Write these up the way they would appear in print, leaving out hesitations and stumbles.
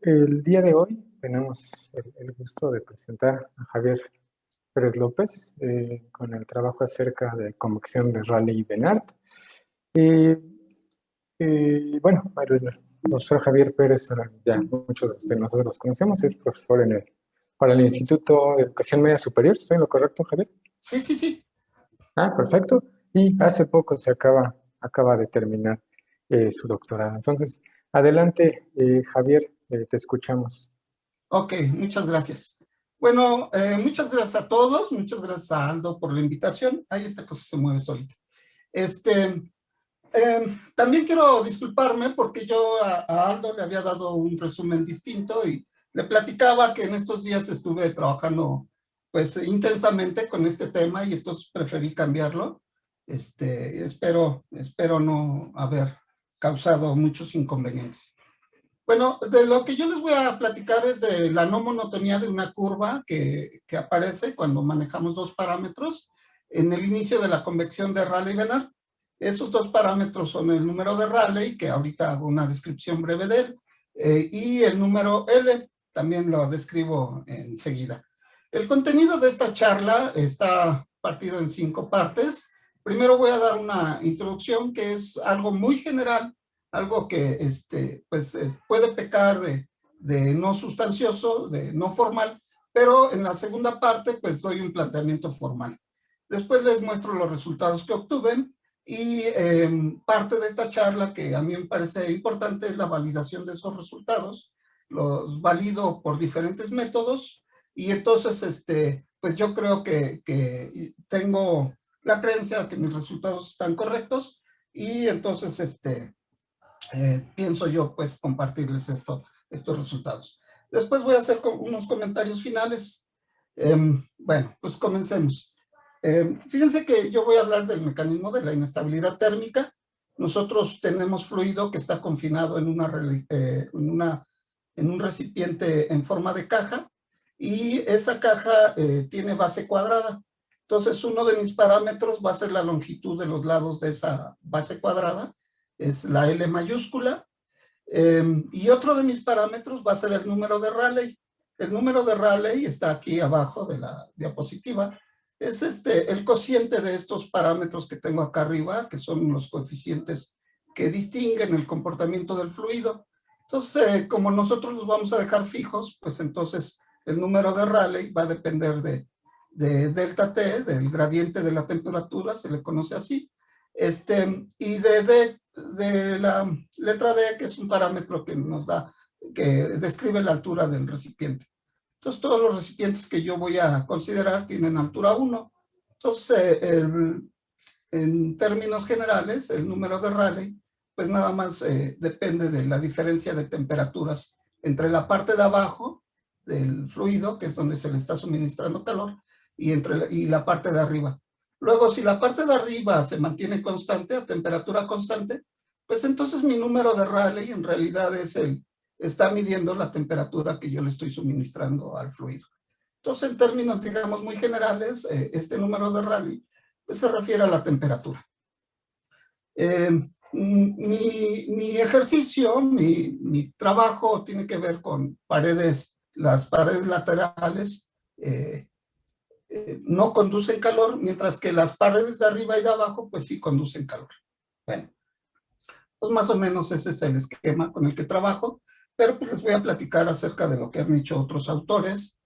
El día de hoy tenemos el gusto de presentar a Javier Pérez López con el trabajo acerca de convección de Rayleigh Benard. Eh, bueno, el profesor Javier Pérez, ya muchos de nosotros los conocemos, es profesor para el Instituto de Educación Media Superior. ¿Estoy en lo correcto, Javier? Sí, sí, sí. Ah, perfecto. Y hace poco acaba de terminar su doctorado. Entonces, adelante, Javier, te escuchamos. Ok, muchas gracias. Bueno, muchas gracias a todos. Muchas gracias a Aldo por la invitación. Ahí esta cosa se mueve solita. Este, También quiero disculparme porque yo a Aldo le había dado un resumen distinto y le platicaba que en estos días estuve trabajando pues intensamente con este tema y entonces preferí cambiarlo. Espero no haber causado muchos inconvenientes. Bueno, de lo que yo les voy a platicar es de la no monotonía de una curva que aparece cuando manejamos dos parámetros en el inicio de la convección de Rayleigh-Benard. Esos dos parámetros son el número de Rayleigh, que ahorita hago una descripción breve de él, y el número L, también lo describo enseguida. El contenido de esta charla está partido en 5 partes. Primero voy a dar una introducción que es algo muy general, algo que puede pecar de no sustancioso, de no formal, pero en la segunda parte pues doy un planteamiento formal. Después les muestro los resultados que obtuve y parte de esta charla que a mí me parece importante es la validación de esos resultados. Los valido por diferentes métodos y entonces pues yo creo que tengo la creencia de que mis resultados están correctos y entonces pienso yo pues compartirles estos resultados. Después voy a hacer unos comentarios finales. Bueno, pues comencemos. Fíjense que yo voy a hablar del mecanismo de la inestabilidad térmica. Nosotros tenemos fluido que está confinado en un recipiente en forma de caja y esa caja tiene base cuadrada. Entonces, uno de mis parámetros va a ser la longitud de los lados de esa base cuadrada, es la L mayúscula, y otro de mis parámetros va a ser el número de Rayleigh. El número de Rayleigh está aquí abajo de la diapositiva. Es el cociente de estos parámetros que tengo acá arriba, que son los coeficientes que distinguen el comportamiento del fluido. Entonces, como nosotros los vamos a dejar fijos, pues entonces el número de Rayleigh va a depender de delta T, del gradiente de la temperatura, se le conoce así, y de la letra D, que es un parámetro que que describe la altura del recipiente. Entonces, todos los recipientes que yo voy a considerar tienen altura 1. Entonces, en términos generales, el número de Rayleigh, pues nada más depende de la diferencia de temperaturas entre la parte de abajo del fluido, que es donde se le está suministrando calor, y la parte de arriba. Luego, si la parte de arriba se mantiene constante, a temperatura constante, pues entonces mi número de Rayleigh en realidad está midiendo la temperatura que yo le estoy suministrando al fluido. Entonces, en términos, digamos, muy generales, este número de Rayleigh pues, se refiere a la temperatura. Mi ejercicio, mi trabajo tiene que ver con las paredes laterales no conducen calor, mientras que las paredes de arriba y de abajo pues sí conducen calor. Bueno, pues más o menos ese es el esquema con el que trabajo, pero pues les voy a platicar acerca de lo que han hecho otros autores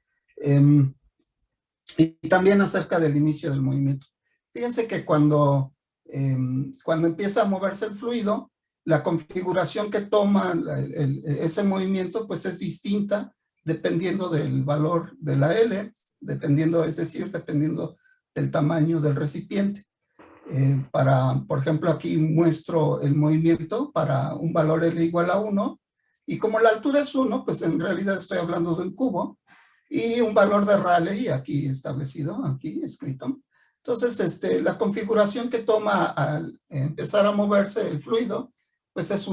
y también acerca del inicio del movimiento. Fíjense que cuando empieza a moverse el fluido, la configuración que toma ese movimiento pues es distinta dependiendo del valor de la L, es decir, dependiendo del tamaño del recipiente. Por ejemplo, aquí muestro el movimiento para un valor L igual a 1, y como la altura es 1, pues en realidad estoy hablando de un cubo, y un valor de Rayleigh aquí establecido, aquí escrito. Entonces, la configuración que toma al empezar a moverse el fluido, pues es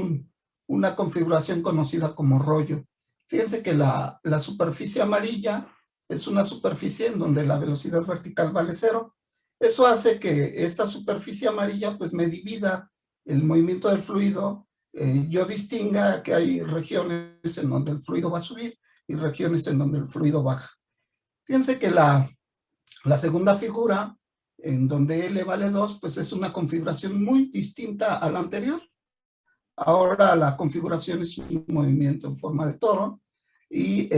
una configuración conocida como rollo. Fíjense que la superficie amarilla es una superficie en donde la velocidad vertical vale 0. Eso hace que esta superficie amarilla pues me divida el movimiento del fluido yo distinga que hay regiones en donde el fluido va a subir y regiones en donde el fluido baja. Fíjense que la segunda figura, en donde L vale 2, pues es una configuración muy distinta a la anterior. Ahora la configuración es un movimiento en forma de toro y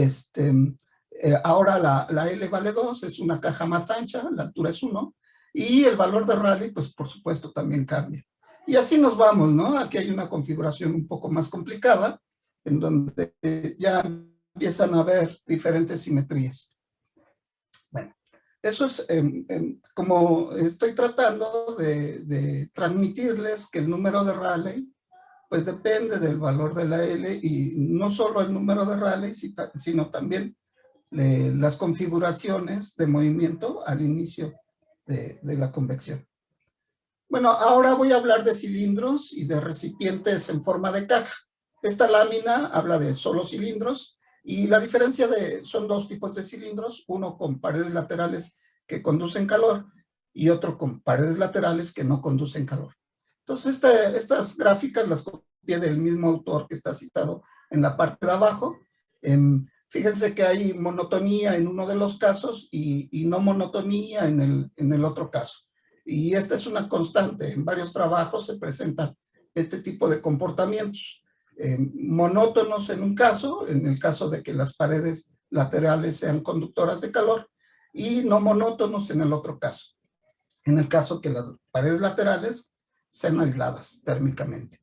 ahora la L vale 2, es una caja más ancha, la altura es 1 y el valor de Rayleigh, pues por supuesto también cambia. Y así nos vamos, ¿no? Aquí hay una configuración un poco más complicada, en donde ya empiezan a haber diferentes simetrías. Bueno, eso es como estoy tratando de transmitirles que el número de Rayleigh pues depende del valor de la L y no solo el número de Rayleigh, sino también las configuraciones de movimiento al inicio de la convección. Bueno, ahora voy a hablar de cilindros y de recipientes en forma de caja. Esta lámina habla de solo cilindros y la diferencia son dos tipos de cilindros, uno con paredes laterales que conducen calor y otro con paredes laterales que no conducen calor. Entonces, estas gráficas las copié del mismo autor que está citado en la parte de abajo. Fíjense que hay monotonía en uno de los casos y no monotonía en el otro caso. Y esta es una constante. En varios trabajos se presentan este tipo de comportamientos. Monótonos en un caso, en el caso de que las paredes laterales sean conductoras de calor, y no monótonos en el otro caso, en el caso que las paredes laterales sean aisladas térmicamente.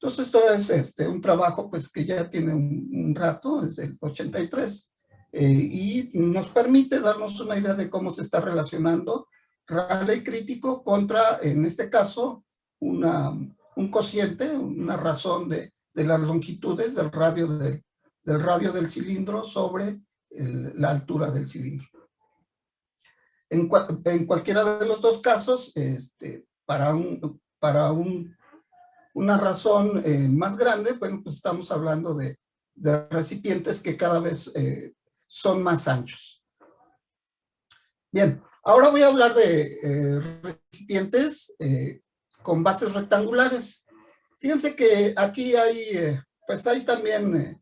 Entonces, esto es un trabajo pues, que ya tiene un rato, es del 83, y nos permite darnos una idea de cómo se está relacionando Rayleigh crítico contra, en este caso, un cociente, una razón de las longitudes del radio del cilindro sobre la altura del cilindro. En cualquiera de los dos casos, para una razón más grande, bueno, pues estamos hablando de recipientes que cada vez son más anchos. Bien, ahora voy a hablar de recipientes con bases rectangulares. Fíjense que aquí hay también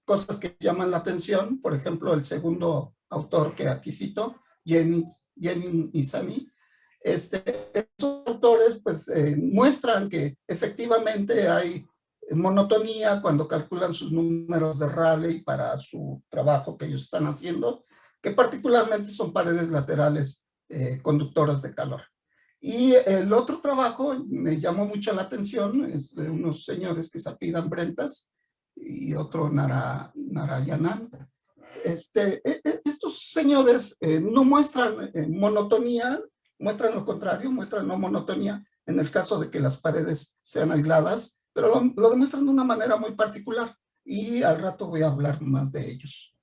cosas que llaman la atención. Por ejemplo, el segundo autor que aquí cito, Jenin y Sani, estos autores pues muestran que efectivamente hay monotonía cuando calculan sus números de Rayleigh para su trabajo que ellos están haciendo, que particularmente son paredes laterales conductoras de calor. Y el otro trabajo me llamó mucho la atención, es de unos señores que se apellidan Brentas y otro Narayanan. Estos señores no muestran monotonía, muestran lo contrario, muestran no monotonía en el caso de que las paredes sean aisladas, pero lo demuestran de una manera muy particular y al rato voy a hablar más de ellos.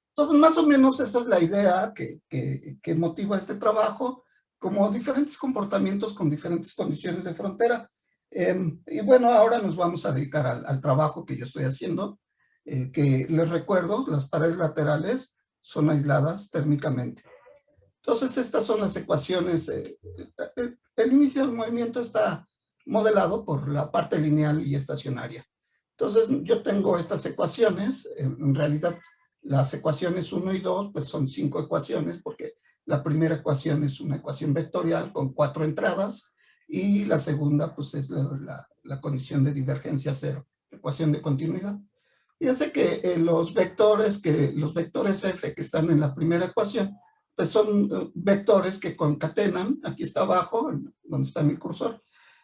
Entonces, más o menos esa es la idea que motiva este trabajo, como diferentes comportamientos con diferentes condiciones de frontera. Y bueno, ahora nos vamos a dedicar al trabajo que yo estoy haciendo, que les recuerdo, las paredes laterales son aisladas térmicamente. Entonces, estas son las ecuaciones. El inicio del movimiento está modelado por la parte lineal y estacionaria. Entonces, yo tengo estas ecuaciones. En realidad, las ecuaciones 1 y 2, pues son 5 ecuaciones, porque la primera ecuación es una ecuación vectorial con 4 entradas, y la segunda, pues es la condición de divergencia cero, ecuación de continuidad. Fíjense que los vectores F que están en la primera ecuación, pues son vectores que concatenan, aquí está abajo, donde está mi cursor,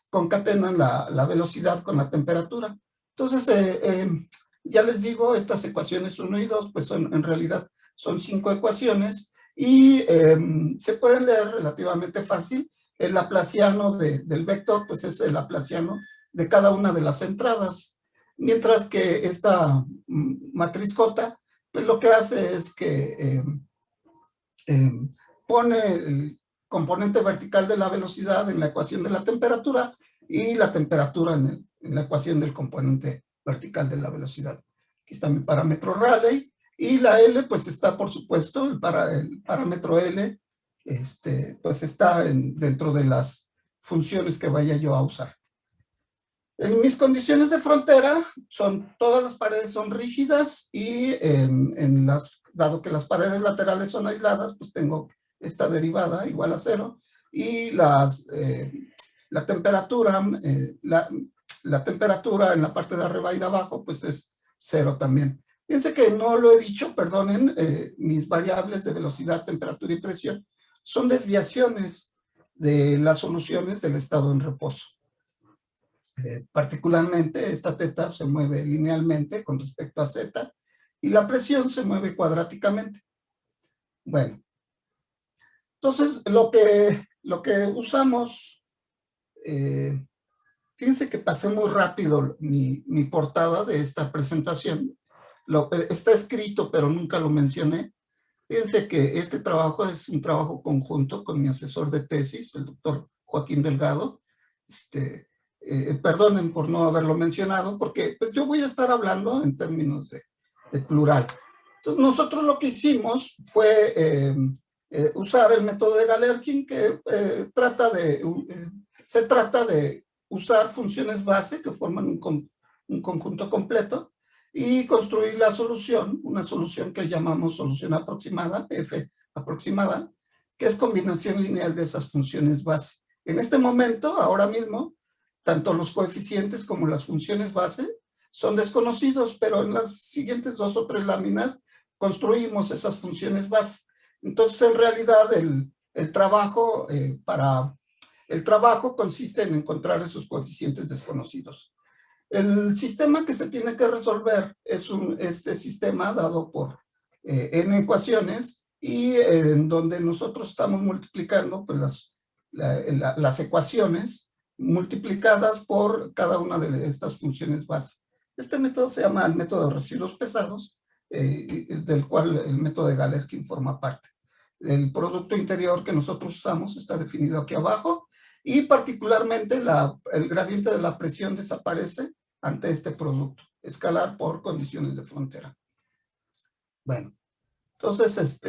concatenan la velocidad con la temperatura. Entonces, ya les digo, estas ecuaciones 1 y 2, pues en realidad son 5 ecuaciones y se pueden leer relativamente fácil. El laplaciano del vector, pues es el laplaciano de cada una de las entradas. Mientras que esta matriz J, pues lo que hace es que pone el componente vertical de la velocidad en la ecuación de la temperatura y la temperatura en la ecuación del componente vertical de la velocidad. Aquí está mi parámetro Rayleigh y la L pues está, por supuesto, el parámetro L pues está dentro de las funciones que vaya yo a usar. En mis condiciones de frontera, todas las paredes son rígidas y dado que las paredes laterales son aisladas, pues tengo esta derivada igual a 0 y la temperatura, la temperatura en la parte de arriba y de abajo, pues es 0 también. Fíjense que no lo he dicho, perdonen, mis variables de velocidad, temperatura y presión son desviaciones de las soluciones del estado en reposo. Particularmente esta teta se mueve linealmente con respecto a z y la presión se mueve cuadráticamente. Bueno, entonces lo que usamos, fíjense que pasé muy rápido mi portada de esta presentación. Está escrito, pero nunca lo mencioné. Fíjense que este trabajo es un trabajo conjunto con mi asesor de tesis, el doctor Joaquín Delgado. Perdonen por no haberlo mencionado, porque pues yo voy a estar hablando en términos de plural. Entonces nosotros lo que hicimos fue usar el método de Galerkin, que se trata de usar funciones base que forman un conjunto completo y construir la solución, una solución que llamamos solución aproximada, F aproximada, que es combinación lineal de esas funciones base. En este momento, ahora mismo, tanto los coeficientes como las funciones base son desconocidos, pero en las siguientes 2 o 3 láminas construimos esas funciones base. Entonces, en realidad, el trabajo consiste en encontrar esos coeficientes desconocidos. El sistema que se tiene que resolver es este sistema dado por n ecuaciones y en donde nosotros estamos multiplicando pues, las ecuaciones multiplicadas por cada una de estas funciones base. Este método se llama el método de residuos pesados, del cual el método de Galerkin forma parte. El producto interior que nosotros usamos está definido aquí abajo y particularmente el gradiente de la presión desaparece ante este producto, escalar por condiciones de frontera. Bueno, entonces,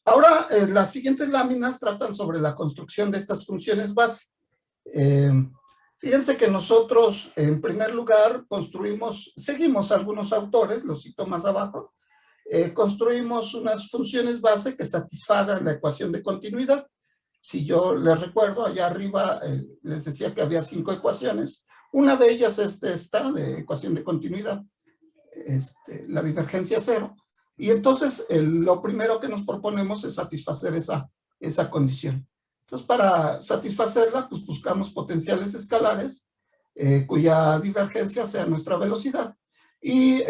ahora las siguientes láminas tratan sobre la construcción de estas funciones base. Fíjense que nosotros, en primer lugar, seguimos algunos autores, los cito más abajo, construimos unas funciones base que satisfagan la ecuación de continuidad. Si yo les recuerdo, allá arriba les decía que había 5 ecuaciones. Una de ellas es esta, de ecuación de continuidad, la divergencia 0. Y entonces, lo primero que nos proponemos es satisfacer esa condición. Entonces, para satisfacerla, pues buscamos potenciales escalares cuya divergencia sea nuestra velocidad. Y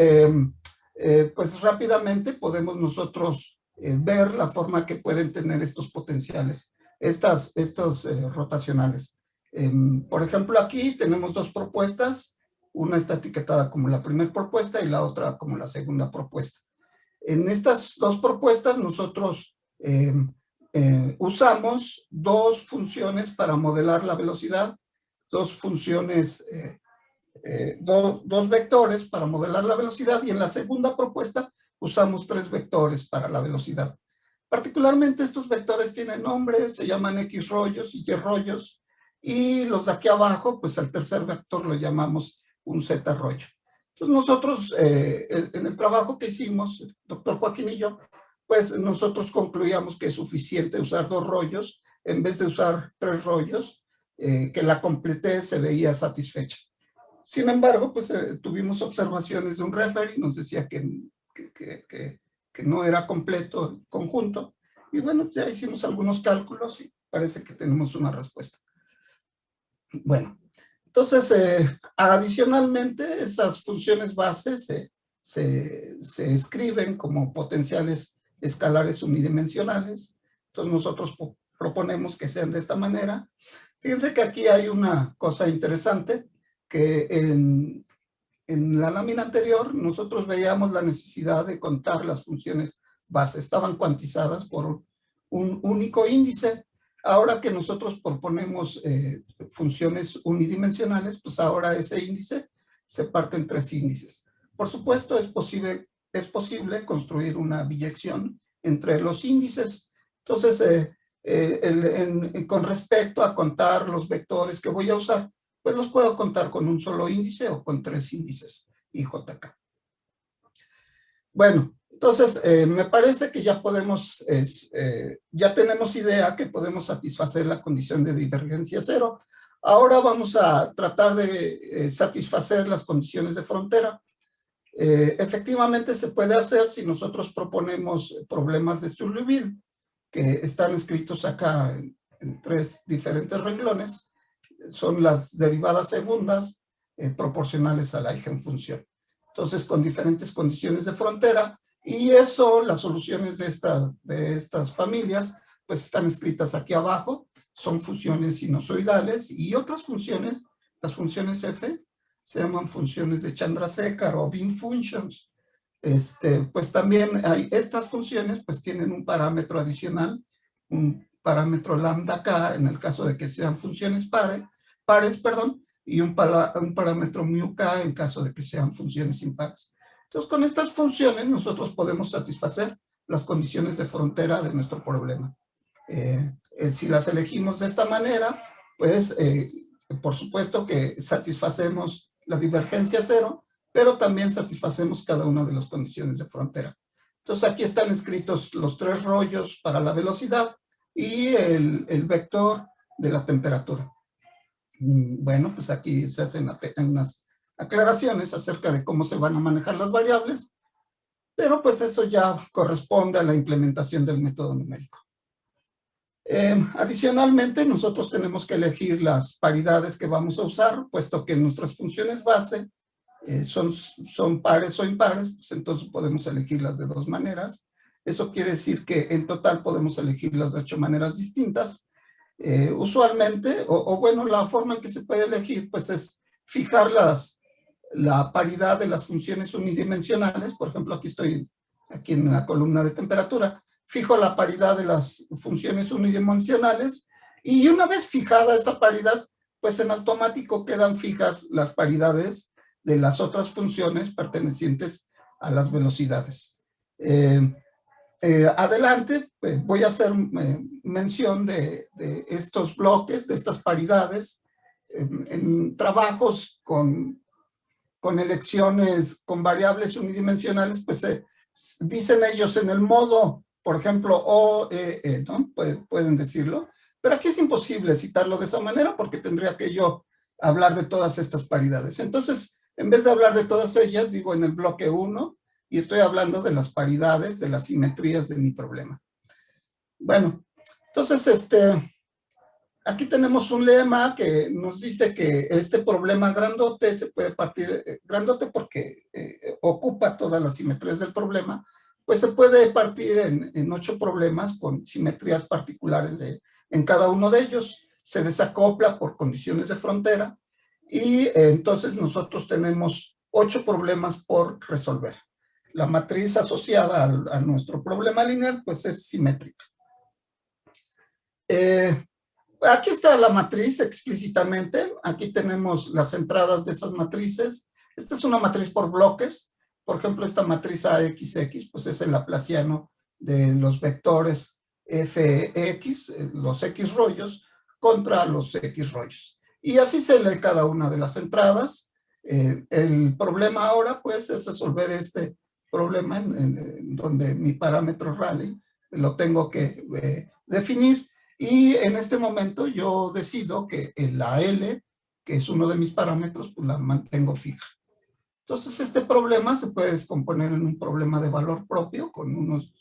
pues rápidamente podemos nosotros ver la forma que pueden tener estos potenciales, estos rotacionales. Por ejemplo, aquí tenemos 2 propuestas. Una está etiquetada como la primera propuesta y la otra como la segunda propuesta. En estas 2 propuestas nosotros usamos 2 funciones para modelar la velocidad, 2 funciones, 2 vectores para modelar la velocidad, y en la segunda propuesta usamos 3 vectores para la velocidad. Particularmente estos vectores tienen nombres, se llaman X rollos y Y rollos, y los de aquí abajo, pues al tercer vector lo llamamos un Z rollo. Entonces nosotros, en el trabajo que hicimos, el doctor Joaquín y yo, pues nosotros concluíamos que es suficiente usar 2 rollos en vez de usar 3 rollos, que la completez se veía satisfecha. Sin embargo, pues tuvimos observaciones de un referee y nos decía que no era completo el conjunto, y bueno, ya hicimos algunos cálculos y parece que tenemos una respuesta. Bueno, entonces, adicionalmente, esas funciones bases se escriben como potenciales escalares unidimensionales. Entonces, nosotros proponemos que sean de esta manera. Fíjense que aquí hay una cosa interesante, que en la lámina anterior nosotros veíamos la necesidad de contar las funciones base. Estaban cuantizadas por un único índice. Ahora que nosotros proponemos funciones unidimensionales, pues ahora ese índice se parte en 3 índices. Por supuesto, es posible construir una biyección entre los índices. Entonces, con respecto a contar los vectores que voy a usar, pues los puedo contar con un solo índice o con 3 índices IJK. Bueno, entonces me parece que ya podemos, ya tenemos idea que podemos satisfacer la condición de divergencia cero. Ahora vamos a tratar de satisfacer las condiciones de frontera. Efectivamente se puede hacer si nosotros proponemos problemas de Sturleville, que están escritos acá en 3 diferentes renglones. Son las derivadas segundas proporcionales a la eigenfunción. Entonces, con diferentes condiciones de frontera, y eso, las soluciones de estas familias, pues están escritas aquí abajo, son funciones sinusoidales, y otras funciones, las funciones f, se llaman funciones de Chandrasekhar o Wien functions. Pues también hay estas funciones, pues tienen un parámetro adicional, un parámetro lambda k, en el caso de que sean funciones pares, y un parámetro mu k en caso de que sean funciones impares. Entonces, con estas funciones nosotros podemos satisfacer las condiciones de frontera de nuestro problema. Si las elegimos de esta manera, pues por supuesto que satisfacemos la divergencia cero, pero también satisfacemos cada una de las condiciones de frontera. Entonces aquí están escritos los 3 rollos para la velocidad y el vector de la temperatura. Bueno, pues aquí se hacen unas aclaraciones acerca de cómo se van a manejar las variables, pero pues eso ya corresponde a la implementación del método numérico. Adicionalmente, nosotros tenemos que elegir las paridades que vamos a usar, puesto que nuestras funciones base son pares o impares, pues entonces podemos elegirlas de 2 maneras. Eso quiere decir que en total podemos elegirlas de 8 maneras distintas. Usualmente, bueno, la forma en que se puede elegir, pues es fijar la paridad de las funciones unidimensionales. Por ejemplo, aquí en la columna de temperatura, fijo la paridad de las funciones unidimensionales, y una vez fijada esa paridad, pues en automático quedan fijas las paridades de las otras funciones pertenecientes a las velocidades. Adelante, pues voy a hacer mención de estos bloques, de estas paridades, en trabajos con elecciones con variables unidimensionales, pues dicen ellos en el modo, por ejemplo, OEE, ¿no? Pueden decirlo, pero aquí es imposible citarlo de esa manera porque tendría que yo hablar de todas estas paridades. Entonces, en vez de hablar de todas ellas, digo en el bloque 1, y estoy hablando de las paridades, de las simetrías de mi problema. Bueno, entonces, aquí tenemos un lema que nos dice que este problema grandote se puede partir, grandote porque ocupa todas las simetrías del problema, pues se puede partir en 8 problemas con simetrías particulares en cada uno de ellos. Se desacopla por condiciones de frontera y entonces nosotros tenemos 8 problemas por resolver. La matriz asociada a nuestro problema lineal pues es simétrica. Aquí está la matriz explícitamente. Aquí tenemos las entradas de esas matrices. Esta es una matriz por bloques. Por ejemplo, esta matriz AXX, pues es el laplaciano de los vectores FX, los X rollos, contra los X rollos. Y así se lee cada una de las entradas. El problema ahora, pues, es resolver este problema en donde mi parámetro Rayleigh lo tengo que definir. Y en este momento yo decido que la L, que es uno de mis parámetros, pues la mantengo fija. Entonces este problema se puede descomponer en un problema de valor propio, con unos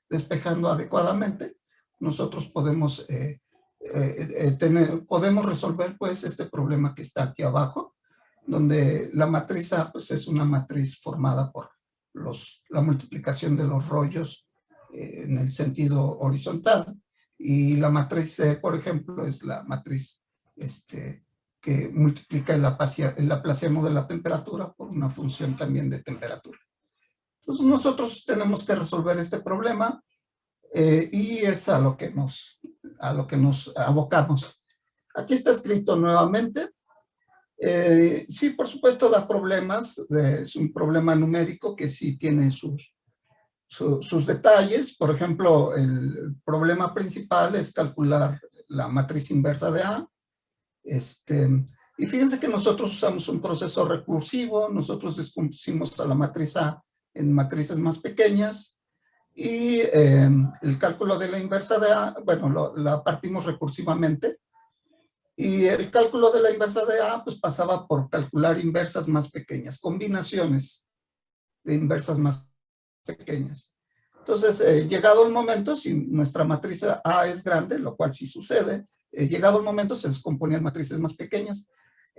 despejando adecuadamente. Nosotros podemos, podemos resolver pues este problema que está aquí abajo, donde la matriz A pues es una matriz formada por la multiplicación de los rollos en el sentido horizontal. Y la matriz C, por ejemplo, es la matriz que multiplica el laplaciano de la temperatura por una función también de temperatura. Entonces nosotros tenemos que resolver este problema y es a lo que nos abocamos. Aquí está escrito nuevamente. Sí, por supuesto da problemas. Es un problema numérico que sí tiene sus detalles. Por ejemplo, el problema principal es calcular la matriz inversa de A. Y fíjense que nosotros usamos un proceso recursivo, nosotros descompusimos a la matriz A en matrices más pequeñas, y el cálculo de la inversa de A, bueno, la partimos recursivamente, y el cálculo de la inversa de A pues pasaba por calcular inversas más pequeñas, combinaciones de inversas más pequeñas. Entonces, llegado el momento, si nuestra matriz A es grande, lo cual sí sucede, llegado el momento se descomponía en matrices más pequeñas.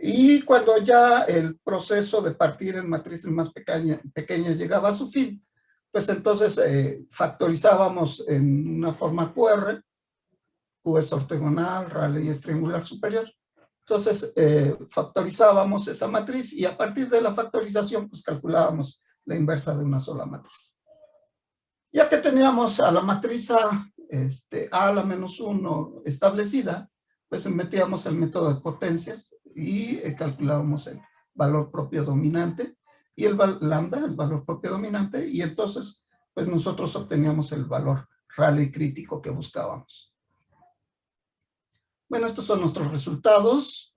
Y cuando ya el proceso de partir en matrices más pequeñas llegaba a su fin, pues entonces factorizábamos en una forma QR, Q es ortogonal, Rayleigh es triangular superior. Entonces factorizábamos esa matriz y a partir de la factorización pues calculábamos la inversa de una sola matriz. Ya que teníamos a la matriz A, A a la menos 1 establecida, pues metíamos el método de potencias y calculábamos el valor propio dominante y el lambda, el valor propio dominante, y entonces pues nosotros obteníamos el valor Rayleigh crítico que buscábamos. Bueno, estos son nuestros resultados.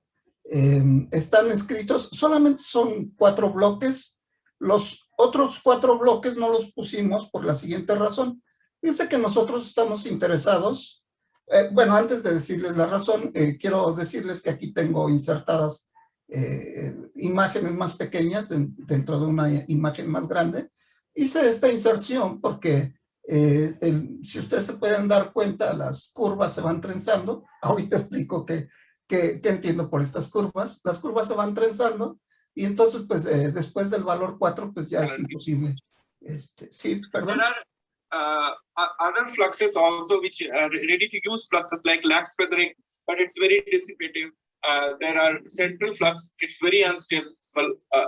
Están escritos, solamente son 4 bloques. Los otros 4 bloques no los pusimos por la siguiente razón. Fíjense que nosotros estamos interesados. Bueno, antes de decirles la razón, quiero decirles que aquí tengo insertadas imágenes más pequeñas dentro de una imagen más grande. Hice esta inserción porque si ustedes se pueden dar cuenta, las curvas se van trenzando. Ahorita explico qué entiendo por estas curvas. Las curvas se van trenzando y entonces, pues, después del valor 4, pues ya es imposible. Sí, perdón. Other fluxes also which are ready to use fluxes like lax feathering, but it's very dissipative. There are central flux, it's very unstable,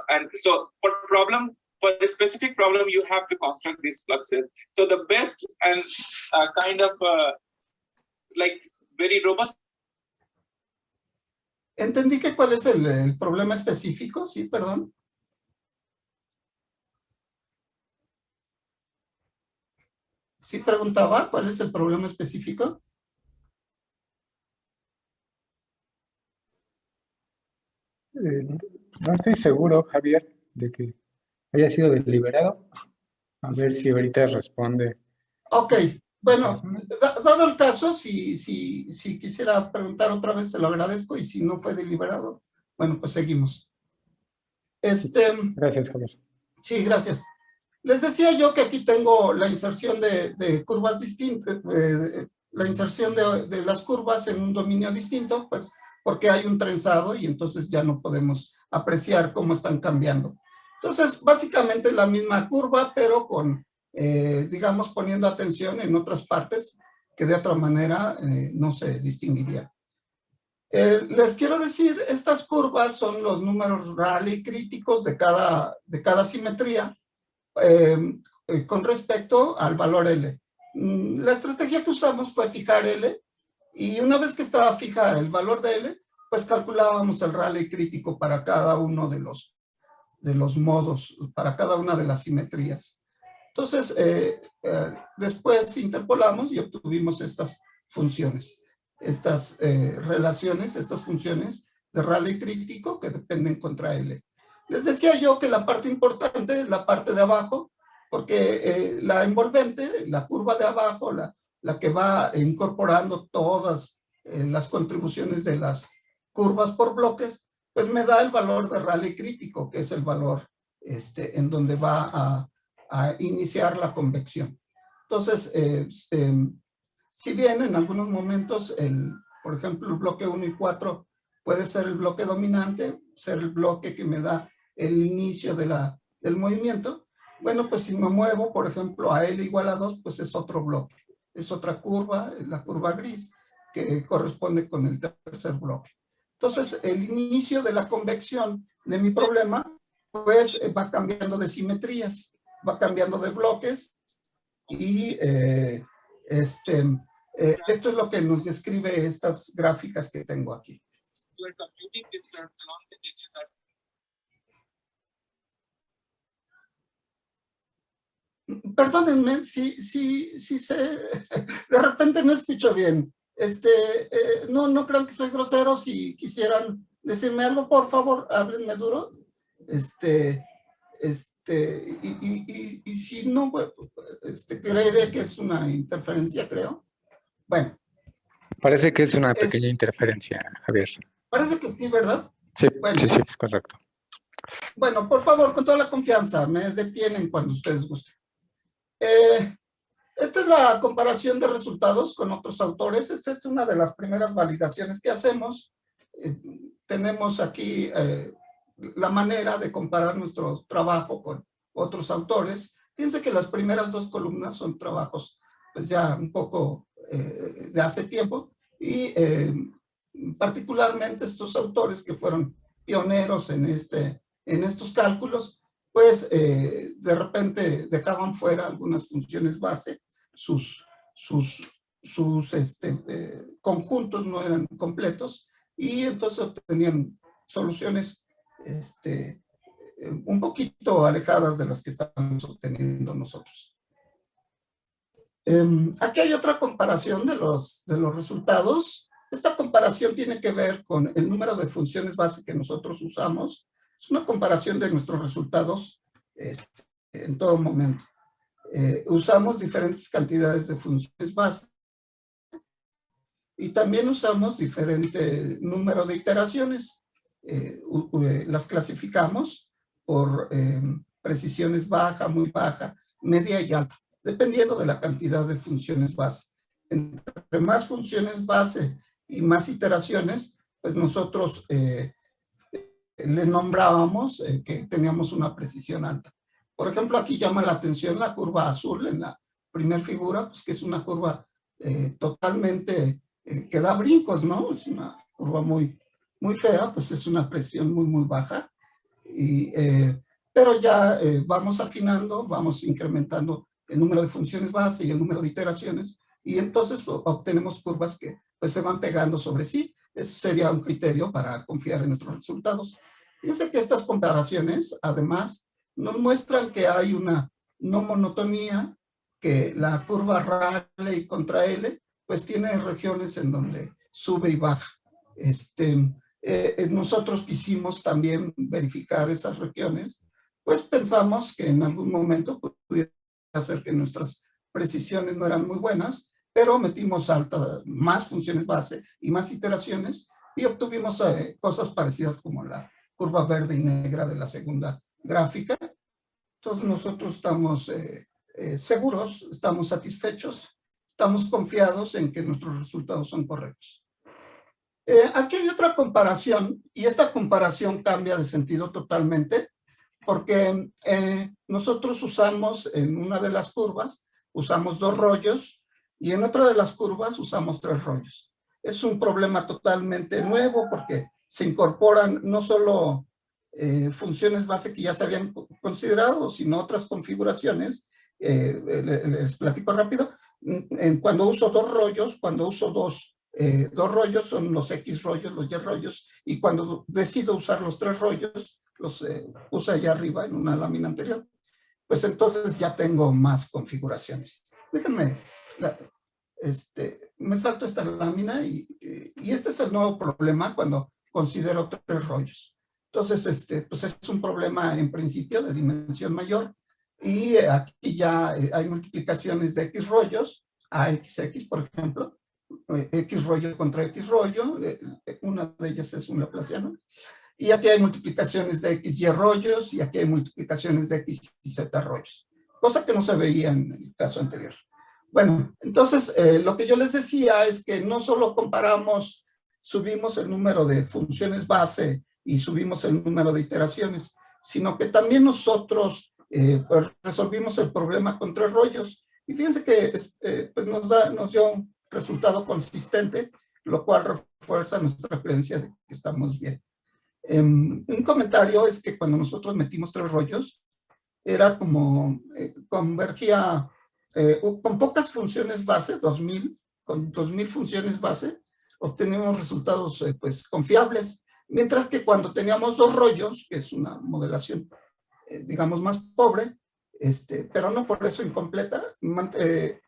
and so for the specific problem you have to construct these fluxes. So the best and kind of like very robust. Entendí que cuál es el problema específico, sí, perdón. Sí, preguntaba, ¿cuál es el problema específico? No estoy seguro, Javier, de que haya sido deliberado. A ver si ahorita responde. Ok, bueno, dado el caso, si quisiera preguntar otra vez, se lo agradezco, y si no fue deliberado, bueno, pues seguimos. Gracias, Javier. Sí, gracias. Les decía yo que aquí tengo la inserción de curvas distintas, la inserción de las curvas en un dominio distinto, pues porque hay un trenzado y entonces ya no podemos apreciar cómo están cambiando. Entonces, básicamente la misma curva, pero con, digamos, poniendo atención en otras partes que de otra manera no se distinguiría. Les quiero decir, estas curvas son los números Rayleigh críticos de cada simetría, con respecto al valor L. La estrategia que usamos fue fijar L, y una vez que estaba fija el valor de L, pues calculábamos el Rayleigh crítico para cada uno de los modos, para cada una de las simetrías. Entonces, después interpolamos y obtuvimos estas funciones, estas relaciones, estas funciones de Rayleigh crítico que dependen contra L. Les decía yo que la parte importante es la parte de abajo, porque la envolvente, la curva de abajo, la que va incorporando todas las contribuciones de las curvas por bloques, pues me da el valor de Rayleigh crítico, que es el valor en donde va a iniciar la convección. Entonces, si bien en algunos momentos, por ejemplo, el bloque 1 y 4 puede ser el bloque dominante, ser el bloque que me da el inicio del movimiento, bueno, pues si me muevo, por ejemplo, a L igual a 2, pues es otro bloque, es otra curva, la curva gris, que corresponde con el tercer bloque. Entonces, el inicio de la convección de mi problema, pues va cambiando de simetrías, va cambiando de bloques, y esto es lo que nos describe estas gráficas que tengo aquí. Perdónenme, sí sé, de repente no escucho bien. No crean que soy grosero. Si quisieran decirme algo, por favor, háblenme duro. Y si no, bueno, creeré que es una interferencia, creo. Bueno. Parece que es una pequeña interferencia, Javier. Parece que sí, ¿verdad? Sí, bueno, sí, es correcto. Bueno, por favor, con toda la confianza, me detienen cuando ustedes gusten. Esta es la comparación de resultados con otros autores. Esta es una de las primeras validaciones que hacemos. Tenemos aquí la manera de comparar nuestro trabajo con otros autores. Fíjense que las primeras dos columnas son trabajos pues ya un poco de hace tiempo y particularmente estos autores que fueron pioneros en estos cálculos, pues de repente dejaban fuera algunas funciones base, sus conjuntos no eran completos y entonces obtenían soluciones un poquito alejadas de las que estamos obteniendo nosotros. Aquí hay otra comparación de los resultados. Esta comparación tiene que ver con el número de funciones base que nosotros usamos. Es una comparación de nuestros resultados en todo momento. Usamos diferentes cantidades de funciones base y también usamos diferente número de iteraciones. Las clasificamos por precisiones baja, muy baja, media y alta, dependiendo de la cantidad de funciones base. Entre más funciones base y más iteraciones, pues nosotros le nombrábamos que teníamos una precisión alta. Por ejemplo, aquí llama la atención la curva azul en la primera figura, pues que es una curva totalmente que da brincos, ¿no? Es una curva muy fea, pues es una presión muy baja. Pero ya vamos afinando, vamos incrementando el número de funciones base y el número de iteraciones, y entonces obtenemos curvas que pues, se van pegando sobre sí. Ese sería un criterio para confiar en nuestros resultados. Fíjense que estas comparaciones, además, nos muestran que hay una no monotonía, que la curva Rayleigh contra L, pues tiene regiones en donde sube y baja. Nosotros quisimos también verificar esas regiones, pues pensamos que en algún momento pudiera ser que nuestras precisiones no eran muy buenas, pero metimos más funciones base y más iteraciones y obtuvimos cosas parecidas como la curva verde y negra de la segunda gráfica. Entonces nosotros estamos seguros, estamos satisfechos, estamos confiados en que nuestros resultados son correctos. Aquí hay otra comparación, y esta comparación cambia de sentido totalmente, porque nosotros usamos en una de las curvas, usamos 2 rollos, y en otra de las curvas usamos 3 rollos. Es un problema totalmente nuevo porque se incorporan no solo funciones base que ya se habían considerado, sino otras configuraciones. Les platico rápido. Cuando uso 2 rollos, cuando uso dos rollos son los X rollos, los Y rollos, y cuando decido usar los 3 rollos, los puse allá arriba en una lámina anterior, pues entonces ya tengo más configuraciones. Déjenme, me salto esta lámina y este es el nuevo problema cuando considero 3 rollos. Entonces, pues es un problema en principio de dimensión mayor y aquí ya hay multiplicaciones de X rollos a XX, por ejemplo, X rollo contra X rollo, una de ellas es un laplaciano, y aquí hay multiplicaciones de X, Y rollos, y aquí hay multiplicaciones de X y Z rollos, cosa que no se veía en el caso anterior. Bueno, entonces lo que yo les decía es que no solo comparamos, subimos el número de funciones base y subimos el número de iteraciones, sino que también nosotros pues resolvimos el problema con 3 rollos, y fíjense que pues nos dio un resultado consistente, lo cual refuerza nuestra creencia de que estamos bien. Un comentario es que cuando nosotros metimos 3 rollos, era como convergía con pocas funciones base, 2000, con 2000 funciones base, obtenemos resultados pues confiables, mientras que cuando teníamos 2 rollos, que es una modelación digamos más pobre, pero no por eso incompleta,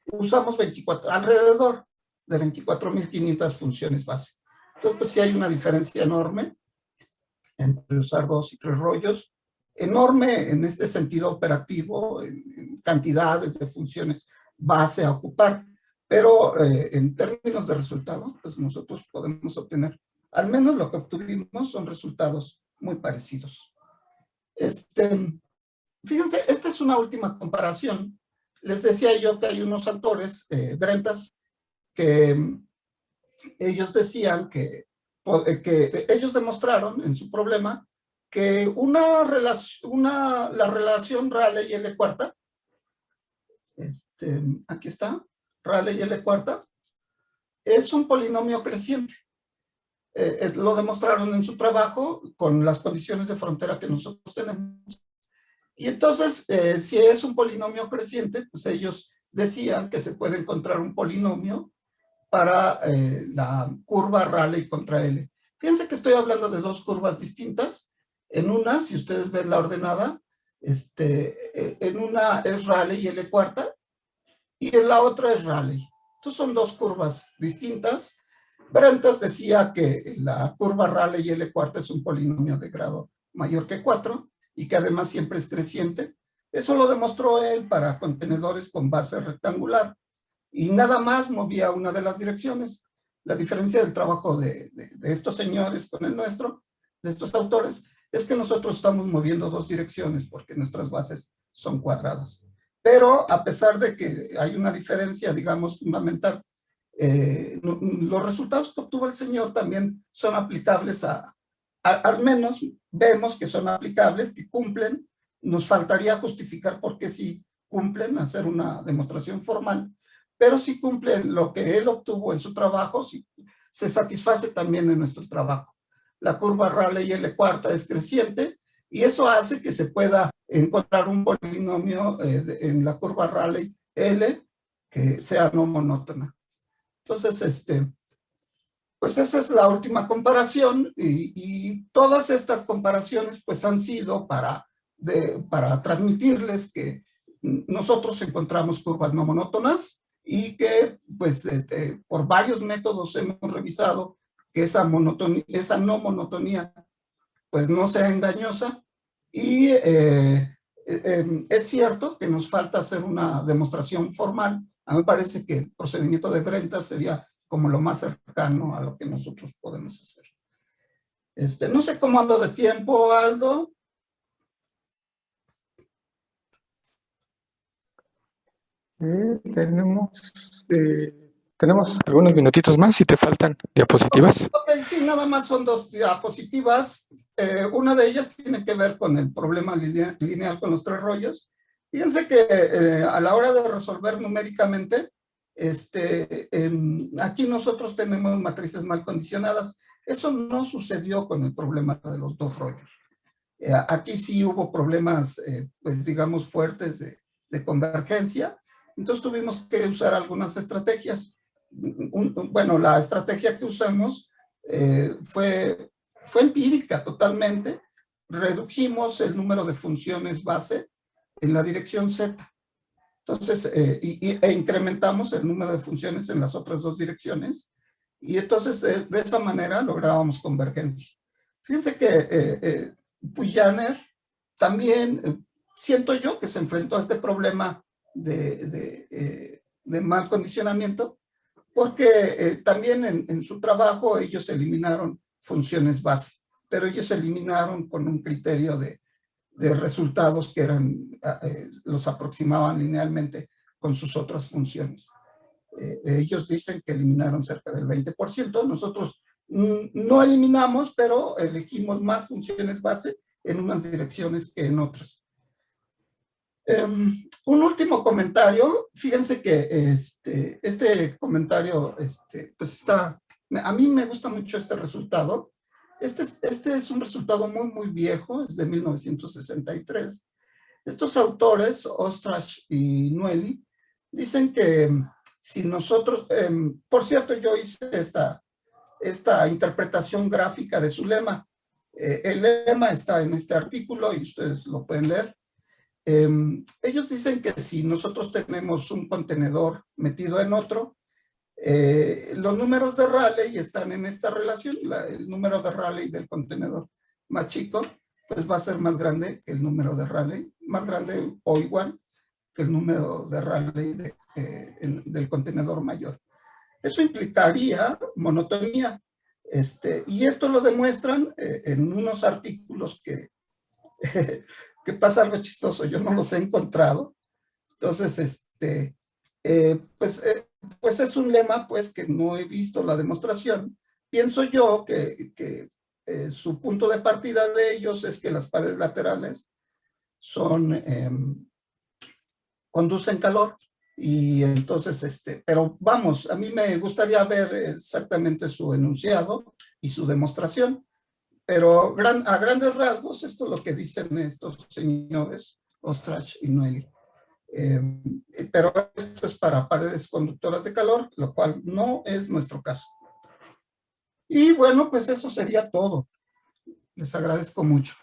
usamos alrededor de 24.500 funciones base. Entonces, pues sí hay una diferencia enorme entre usar 2 y 3 rollos, enorme en este sentido operativo, en cantidades de funciones base a ocupar, pero en términos de resultados, pues nosotros podemos obtener, al menos lo que obtuvimos son resultados muy parecidos. Fíjense, esta es una última comparación. Les decía yo que hay unos autores, Brentas, que ellos decían que ellos demostraron en su problema que la relación Rayleigh y L cuarta, aquí está, Rayleigh y L cuarta, es un polinomio creciente. Lo demostraron en su trabajo con las condiciones de frontera que nosotros tenemos. Y entonces, si es un polinomio creciente, pues ellos decían que se puede encontrar un polinomio para la curva Rayleigh contra L. Fíjense que estoy hablando de 2 curvas distintas. En una, si ustedes ven la ordenada, en una es Rayleigh y L cuarta, y en la otra es Rayleigh. Entonces son 2 curvas distintas. Brentas decía que la curva Rayleigh y L cuarta es un polinomio de grado mayor que 4 y que además siempre es creciente. Eso lo demostró él para contenedores con base rectangular y nada más movía una de las direcciones. La diferencia del trabajo de estos señores con el nuestro, de estos autores, es que nosotros estamos moviendo 2 direcciones porque nuestras bases son cuadradas. Pero a pesar de que hay una diferencia, digamos, fundamental, los resultados que obtuvo el señor también son aplicables al menos vemos que son aplicables, que cumplen. Nos faltaría justificar por qué sí cumplen, hacer una demostración formal, pero sí cumplen lo que él obtuvo en su trabajo, sí, se satisface también en nuestro trabajo. La curva Rayleigh L cuarta es creciente y eso hace que se pueda encontrar un polinomio en la curva Rayleigh L que sea no monótona. Entonces, pues esa es la última comparación y todas estas comparaciones pues han sido para transmitirles que nosotros encontramos curvas no monótonas y que pues por varios métodos hemos revisado que esa no monotonía pues no sea engañosa y es cierto que nos falta hacer una demostración formal. A mí me parece que el procedimiento de Brentas sería como lo más cercano a lo que nosotros podemos hacer. No sé cómo ando de tiempo, Aldo. Tenemos algunos minutitos más si te faltan diapositivas. Ok, sí, nada más son 2 diapositivas. Una de ellas tiene que ver con el problema lineal con los 3 rollos. Fíjense que a la hora de resolver numéricamente, aquí nosotros tenemos matrices mal condicionadas. Eso no sucedió con el problema de los 2 rollos. Aquí sí hubo problemas, pues digamos, fuertes de convergencia. Entonces tuvimos que usar algunas estrategias. Bueno, la estrategia que usamos fue empírica totalmente. Redujimos el número de funciones base en la dirección Z. Entonces, e incrementamos el número de funciones en las otras 2 direcciones. Y entonces, de esa manera lográbamos convergencia. Fíjense que Pujaner también, siento yo que se enfrentó a este problema de mal condicionamiento, porque también en su trabajo ellos eliminaron funciones base, pero ellos eliminaron con un criterio de resultados que los aproximaban linealmente con sus otras funciones. Ellos dicen que eliminaron cerca del 20%, nosotros no eliminamos, pero elegimos más funciones base en unas direcciones que en otras. Un último comentario, fíjense que este comentario pues está, a mí me gusta mucho este resultado. Este es un resultado muy viejo, es de 1963. Estos autores, Ostrach y Noeli, dicen que si nosotros, por cierto, yo hice esta interpretación gráfica de su lema. El lema está en este artículo y ustedes lo pueden leer. Ellos dicen que si nosotros tenemos un contenedor metido en otro, los números de Rayleigh están en esta relación, el número de Rayleigh del contenedor más chico, pues va a ser más grande que el número de Rayleigh, más grande o igual que el número de Rayleigh del contenedor mayor. Eso implicaría monotonía. Y esto lo demuestran en unos artículos que pasa algo chistoso, yo no los he encontrado. Entonces, pues es un lema pues que no he visto la demostración. Pienso yo que su punto de partida de ellos es que las paredes laterales conducen calor, y entonces, pero vamos, a mí me gustaría ver exactamente su enunciado y su demostración, pero a grandes rasgos esto es lo que dicen estos señores, Ostrach y Noeli. Pero esto es para paredes conductoras de calor, lo cual no es nuestro caso. Y bueno, pues eso sería todo. Les agradezco mucho.